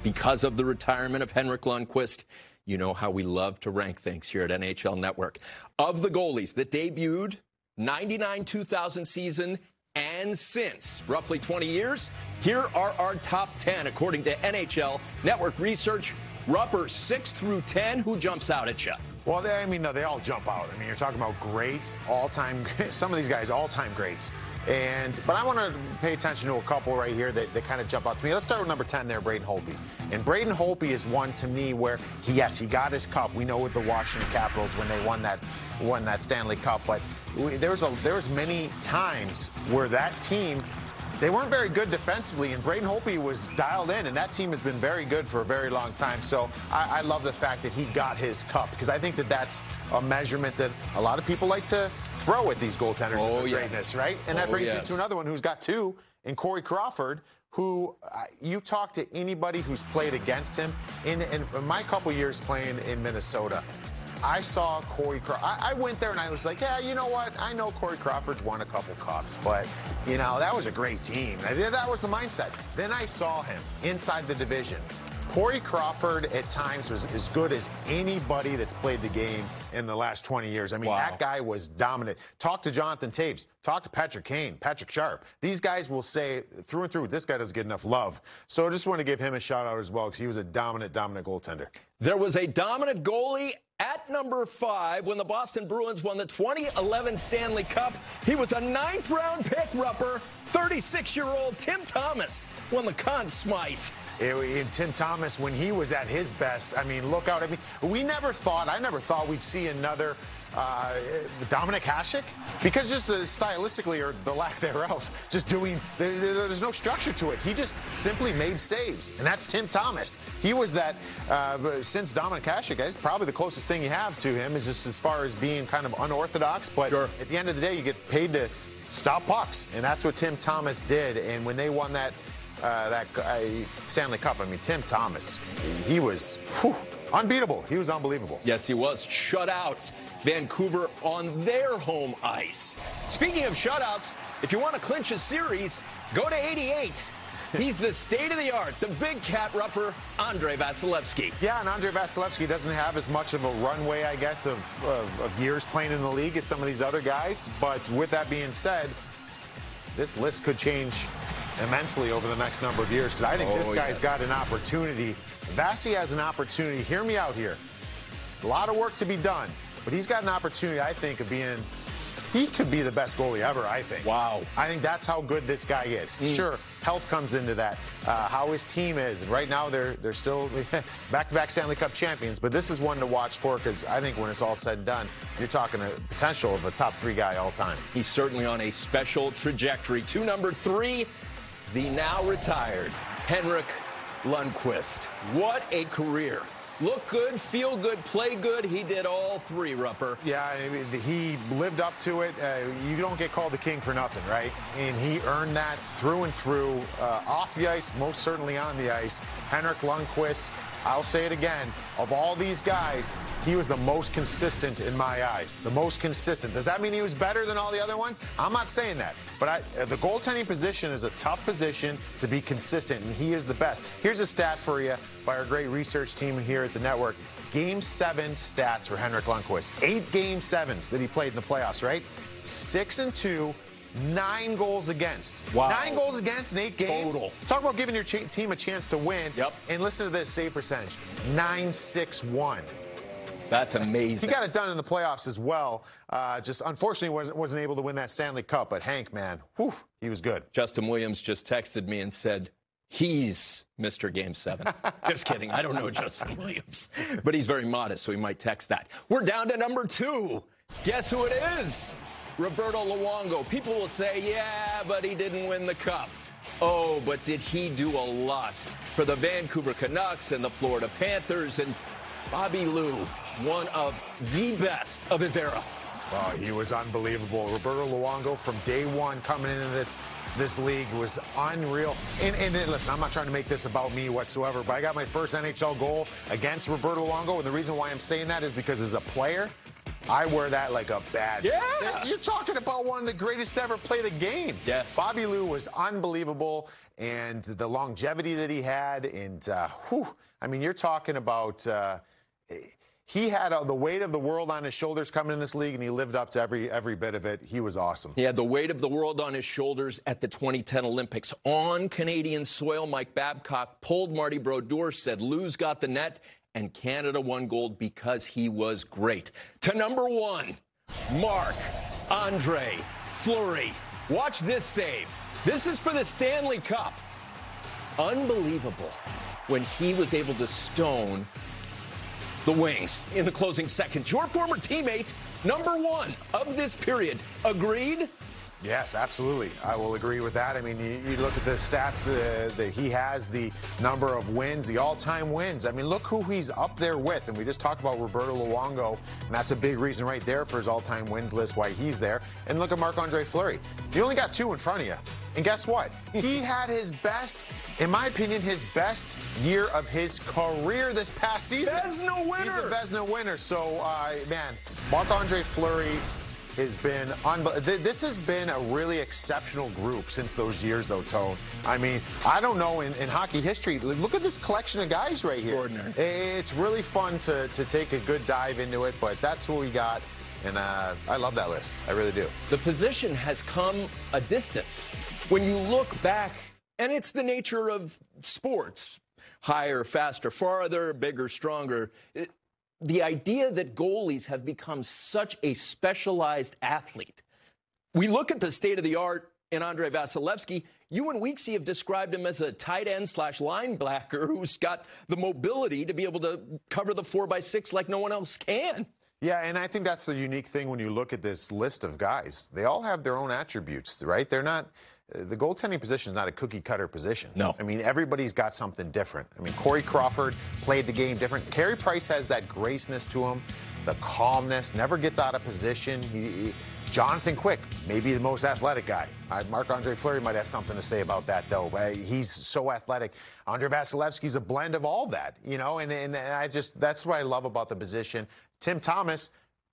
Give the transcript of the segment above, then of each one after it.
because of the retirement of Henrik Lundqvist. You know how we love to rank things here at NHL Network. Of the goalies that debuted 99-2000 season and since, roughly 20 years, here are our top 10 according to NHL Network research. Rupper, 6 through 10, who jumps out at you? Well, they all jump out. I mean, you're talking about great all-time, some of these guys, all-time greats. But I want to pay attention to a couple right here that kind of jump out to me. Let's start with number 10 there, Braden Holtby. And Braden Holtby is one to me where, he got his cup. We know with the Washington Capitals when they won that Stanley Cup. But there was many times where that team, they weren't very good defensively, and Braden Holtby was dialed in, and that team has been very good for a very long time. So I love the fact that he got his cup, because I think that that's a measurement that a lot of people like to throw at these goaltenders and their greatness, right? And that brings me to another one who's got 2, in Corey Crawford, who you talk to anybody who's played against him. In my couple years playing in Minnesota, I saw Corey Crawford. I went there and I was like, yeah, you know what? I know Corey Crawford's won a couple cups, but, you know, that was a great team. That was the mindset. Then I saw him inside the division. Corey Crawford at times was as good as anybody that's played the game in the last 20 years. I mean, that guy was dominant. Talk to Jonathan Taves. Talk to Patrick Kane, Patrick Sharp. These guys will say through and through, this guy doesn't get enough love. So I just want to give him a shout-out as well, because he was a dominant goaltender. There was a dominant goalie at number 5 when the Boston Bruins won the 2011 Stanley Cup. He was a 9th-round pick, Rupper. 36-year-old Tim Thomas won the Conn Smythe. Tim Thomas, when he was at his best, I mean, look out. I mean, I never thought we'd see another Dominic Hasek, because just stylistically, or the lack thereof, just doing, there's no structure to it. He just simply made saves, and that's Tim Thomas. He was that, since Dominic Hasek, it's probably the closest thing you have to him, is just as far as being kind of unorthodox, but at the end of the day, you get paid to stop pucks, and that's what Tim Thomas did. And when they won that Stanley Cup, I mean, Tim Thomas, he was unbeatable. He was unbelievable. Yes, he was. Shut out Vancouver on their home ice. Speaking of shutouts, if you want to clinch a series, go to 88. He's the state-of-the-art, the big cat Rupper, Andrei Vasilevskiy. Yeah, and Andrei Vasilevskiy doesn't have as much of a runway, I guess, of years playing in the league as some of these other guys. But with that being said, this list could change immensely over the next number of years, because I think this guy's got an opportunity. Vasi has an opportunity. Hear me out here. A lot of work to be done, but he's got an opportunity, I think, of being, he could be the best goalie ever, I think. Wow. I think that's how good this guy is. Sure, health comes into that, how his team is. And right now, they're still back-to-back Stanley Cup champions, but this is one to watch for, because I think when it's all said and done, you're talking a potential of a top 3 guy all time. He's certainly on a special trajectory. To number 3, the now retired Henrik Lundqvist. What a career. Look good, feel good, play good. He did all 3, Rupper. Yeah, I mean, he lived up to it. You don't get called the king for nothing, right? And he earned that through and through, off the ice, most certainly on the ice. Henrik Lundqvist, I'll say it again, of all these guys, he was the most consistent in my eyes. The most consistent. Does that mean he was better than all the other ones? I'm not saying that. But the goaltending position is a tough position to be consistent, and he is the best. Here's a stat for you by our great research team here at the network. Game 7 stats for Henrik Lundqvist. 8 Game 7s that he played in the playoffs, right? 6-2. 9 goals against. Wow. 9 goals against in 8 games. Total. Talk about giving your team a chance to win. Yep. And listen to this save percentage. 961. That's amazing. He got it done in the playoffs as well. Just unfortunately wasn't able to win that Stanley Cup. But Hank, man, whew, he was good. Justin Williams just texted me and said, he's Mr. Game 7. Just kidding. I don't know Justin Williams. But he's very modest, so he might text that. We're down to number 2. Guess who it is? Roberto Luongo. People will say, yeah, but he didn't win the cup. Oh, but did he do a lot for the Vancouver Canucks and the Florida Panthers? And Bobby Lou, one of the best of his era. Oh, he was unbelievable. Roberto Luongo, from day one coming into this league, was unreal. And listen, I'm not trying to make this about me whatsoever, but I got my first NHL goal against Roberto Luongo, and the reason why I'm saying that is because as a player, I wear that like a badge. Yeah. You're talking about one of the greatest to ever play the game. Yes. Bobby Lou was unbelievable, and the longevity that he had, and I mean, you're talking about he had the weight of the world on his shoulders coming in this league, and he lived up to every bit of it. He was awesome. He had the weight of the world on his shoulders at the 2010 Olympics. On Canadian soil, Mike Babcock pulled Marty Brodeur, said Lou's got the net, and Canada won gold because he was great. To number 1, Marc-Andre Fleury. Watch this save. This is for the Stanley Cup. Unbelievable when he was able to stone the Wings in the closing seconds. Your former teammate, number 1 of this period. Agreed? Yes, absolutely. I will agree with that. I mean, you look at the stats that he has, the number of wins, the all-time wins. I mean, look who he's up there with. And we just talked about Roberto Luongo, and that's a big reason right there for his all-time wins list, why he's there. And look at Marc-Andre Fleury. You only got 2 in front of you. And guess what? He had his best, in my opinion, his best year of his career this past season. Vezina winner. He's a Vezina winner. So, man, Marc-Andre Fleury has been this has been a really exceptional group since those years, though, Tone. I mean, I don't know in hockey history. Look at this collection of guys right here. Extraordinary. It's really fun to take a good dive into it, but that's what we got. And I love that list. I really do. The position has come a distance. When you look back, and it's the nature of sports, higher, faster, farther, bigger, stronger. The idea that goalies have become such a specialized athlete. We look at the state of the art in Andrei Vasilevsky. You and Weeksy have described him as a tight end / linebacker who's got the mobility to be able to cover the 4x6 like no one else can. Yeah, and I think that's the unique thing when you look at this list of guys. They all have their own attributes, right? They're not. The goaltending position is not a cookie-cutter position. No. I mean, everybody's got something different. I mean, Corey Crawford played the game different. Carey Price has that graceness to him, the calmness, never gets out of position. Jonathan Quick, maybe the most athletic guy. Marc-Andre Fleury might have something to say about that, though. He's so athletic. Andrei Vasilevsky's a blend of all that, you know, and I just, that's what I love about the position. Tim Thomas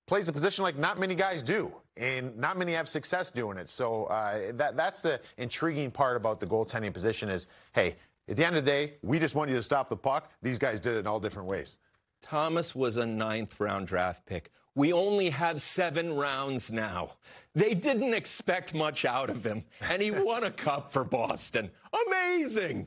plays a position like not many guys do, and not many have success doing it. So that's the intriguing part about the goaltending position is, hey, at the end of the day, we just want you to stop the puck. These guys did it in all different ways. Thomas was a 9th-round draft pick. We only have 7 rounds now. They didn't expect much out of him, and he won a cup for Boston. Amazing!